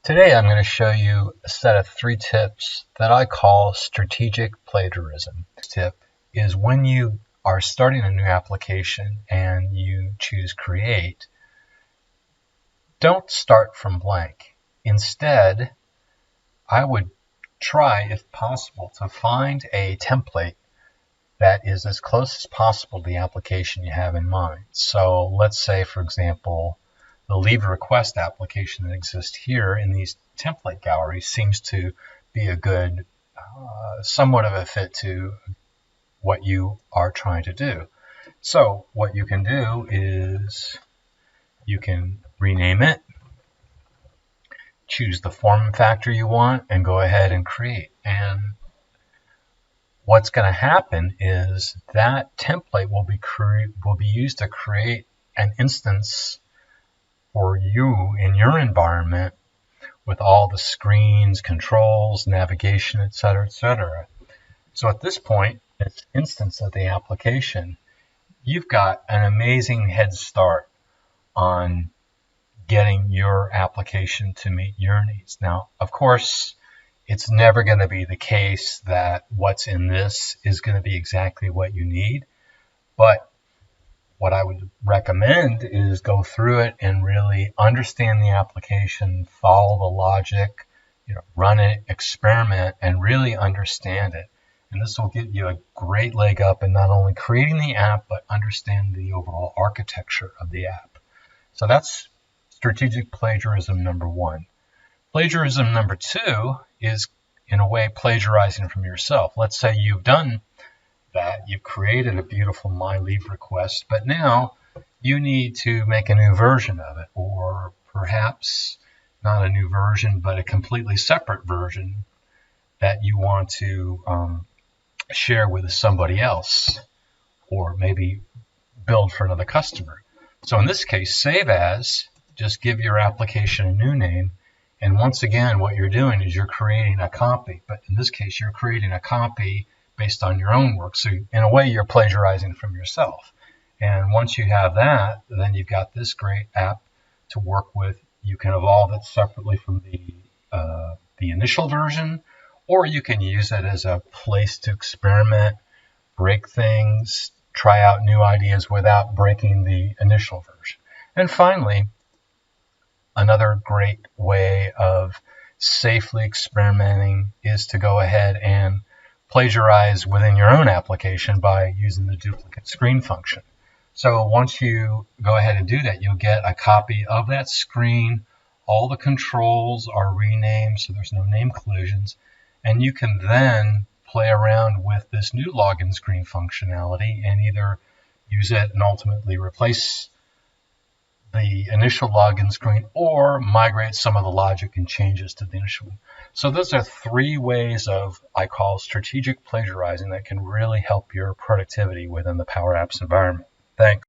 Today I'm going to show you a set of 3 tips that I call strategic plagiarism. This tip is when you are starting a new application and you choose Create, don't start from blank. Instead, I would try, if possible, to find a template that is as close as possible to the application you have in mind. So let's say, for example, the leave a request application that exists here in these template galleries seems to be a good, somewhat of a fit to what you are trying to do. So what you can do is you can rename it, choose the form factor you want, and go ahead and create. And what's going to happen is that template will be used to create an instance for you in your environment with all the screens, controls, navigation, etc., etc. So at this point, this instance of the application, you've got an amazing head start on getting your application to meet your needs. Now, of course, it's never going to be the case that what's in this is going to be exactly what you need, but what I would recommend is go through it and really understand the application, follow the logic, run it, experiment, and really understand it. And this will give you a great leg up in not only creating the app, but understand the overall architecture of the app. So that's strategic plagiarism number 1. Plagiarism number 2 is, in a way, plagiarizing from yourself. Let's say you've done that, you've created a beautiful My Leave request, but now you need to make a new version of it, or perhaps not a new version, but a completely separate version that you want to share with somebody else, or maybe build for another customer. So in this case, save as, just give your application a new name, and once again, what you're doing is you're creating a copy, but in this case, you're creating a copy based on your own work. So in a way, you're plagiarizing from yourself. And once you have that, then you've got this great app to work with. You can evolve it separately from the initial version, or you can use it as a place to experiment, break things, try out new ideas without breaking the initial version. And finally, another great way of safely experimenting is to go ahead and plagiarize within your own application by using the duplicate screen function. So once you go ahead and do that, you'll get a copy of that screen. All the controls are renamed, so there's no name collisions. And you can then play around with this new login screen functionality and either use it and ultimately replace the initial login screen or migrate some of the logic and changes to the initial one. So those are 3 ways of, I call, strategic plagiarizing that can really help your productivity within the Power Apps environment. Thanks.